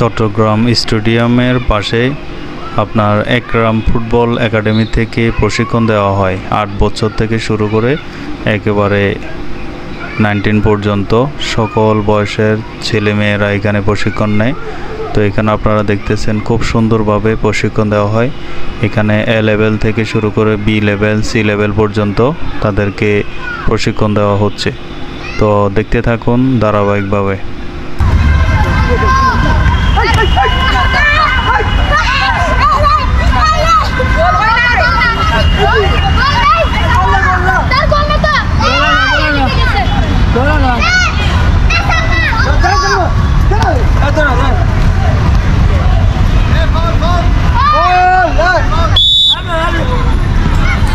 চট্টগ্রাম স্টেডিয়ামের পাশে আপনার একরাম ফুটবল একাডেমি থেকে প্রশিক্ষণ দেওয়া হয়। 8 বছর থেকে শুরু করে একেবারে 19 পর্যন্ত সকল বয়সের ছেলেমেয়েরা এখানে প্রশিক্ষণ নেয়। তো এখানে আপনারা দেখতেছেন খুব সুন্দরভাবে প্রশিক্ষণ দেওয়া হয়। এখানে এ লেভেল থেকে শুরু করে বি লেভেল, সি লেভেল পর্যন্ত তাদেরকে প্রশিক্ষণ দেওয়া হচ্ছে। তো দেখতে থাকুন ধারাবাহিকভাবে।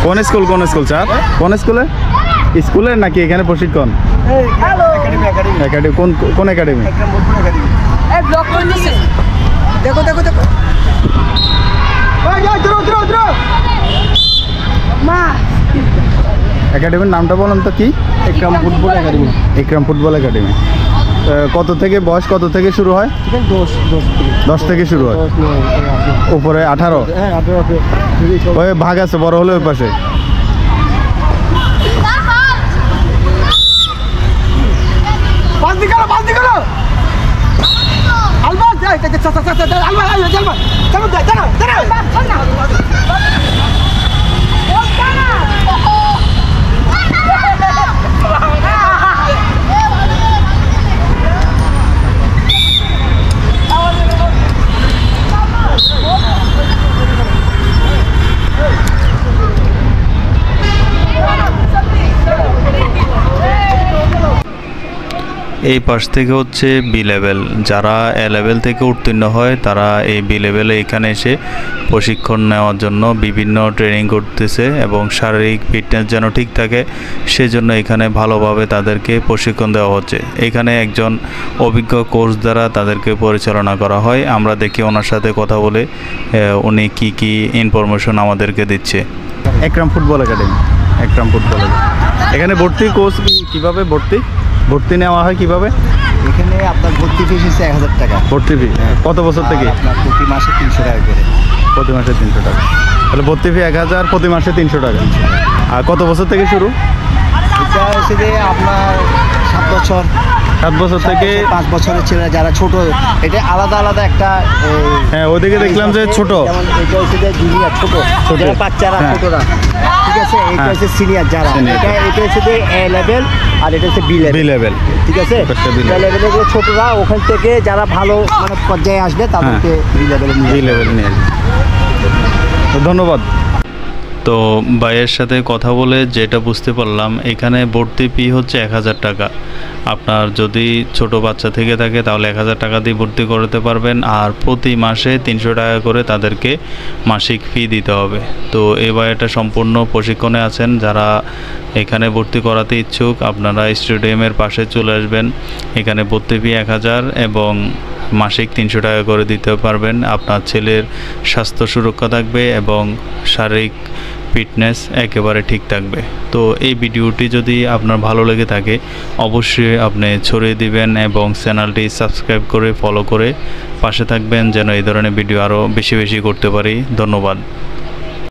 কোন স্কুল স্যার? কোন স্কুলের নাকি এখানে প্রশিক্ষণ? একাডেমি কোন একাডেমি? একাডেমির নামটা বলুন তো কি? একরাম ফুটবল একাডেমি। একরাম ফুটবল একাডেমি। কত থেকে বয়স কত থেকে শুরু হয়? 10 থেকে শুরু হয়। উপরে 18? হ্যাঁ 18। ওই ভাগ আছে বড় হলে ওই পাশে। এই পাশ থেকে হচ্ছে বি লেভেল। যারা এ লেভেল থেকে উত্তীর্ণ হয় তারা এই বি লেভেলে এখানে এসে প্রশিক্ষণ নেওয়ার জন্য বিভিন্ন ট্রেনিং করতেছে এবং শারীরিক ফিটনেস যেন ঠিক থাকে সেজন্য এখানে ভালোভাবে তাদেরকে প্রশিক্ষণ দেওয়া হচ্ছে। এখানে একজন অভিজ্ঞ কোচ দ্বারা তাদেরকে পরিচালনা করা হয়। আমরা দেখি ওনার সাথে কথা বলে উনি কি ইনফরমেশন আমাদেরকে দিচ্ছে। একরাম ফুটবল একাডেমি। একরাম ফুটবল এখানে ভর্তি কোচ কীভাবে ভর্তি নেওয়া হয় কিভাবে? এখানে আপনার ভর্তি ফিস হচ্ছে 1000 টাকা। ভর্তি ফি কত বছর থেকে? আপনার প্রতি মাসে 300 টাকা করে। প্রতি মাসে 300 টাকা। তাহলে ভর্তি ফি 1000, প্রতি মাসে 300 টাকা। আর কত বছর থেকে শুরু? এটা হচ্ছে যে আপনার 7 বছর। 7 বছর থেকে 5 বছরের ছেলেরা যারা ছোট, এটা আলাদা একটা। হ্যাঁ ওদিকে দেখলাম যে ছোট। যেমন এটা হচ্ছে যে জুনিয়র, ছোট বাচ্চারা, ছোটরা। ঠিক আছে, এটা হচ্ছে সিনিয়র যারা। এটা হচ্ছে যে এ লেভেল আর এটা হচ্ছে বি লেভেল। ঠিক আছে, এ লেভেলের ছোটরা ওখান থেকে যারা ভালো মানে পর্যায়ে আসবে তাদেরকে বি লেভেলে নিয়ে আসবে। ধন্যবাদ। তো ভাইয়ের সাথে কথা বলে যেটা বুঝতে পারলাম, এখানে ভর্তি ফি হচ্ছে 1000 টাকা। আপনার যদি ছোট বাচ্চা থেকে থাকে তাহলে 1000 টাকা দিয়ে ভর্তি করতে পারবেন, আর প্রতি মাসে 300 টাকা করে তাদেরকে মাসিক ফি দিতে হবে। তো এই ভাইয়াটা সম্পূর্ণ প্রশিক্ষণে আছেন। যারা এখানে ভর্তি করাতে ইচ্ছুক আপনারা স্টেডিয়ামের পাশে চলে আসবেন। এখানে ভর্তি ফি 1000 এবং মাসিক 300 টাকা করে দিতে পারবেন। আপনার ছেলের স্বাস্থ্য সুরক্ষা থাকবে এবং শারীরিক ফিটনেস একেবারে ঠিক থাকবে। তো এই ভিডিওটি যদি আপনার ভালো লেগে থাকে অবশ্যই আপনি ছড়িয়ে দিবেন এবং চ্যানেলটি সাবস্ক্রাইব করে ফলো করে পাশে থাকবেন যেন এই ধরনের ভিডিও আরও বেশি করতে পারি। ধন্যবাদ।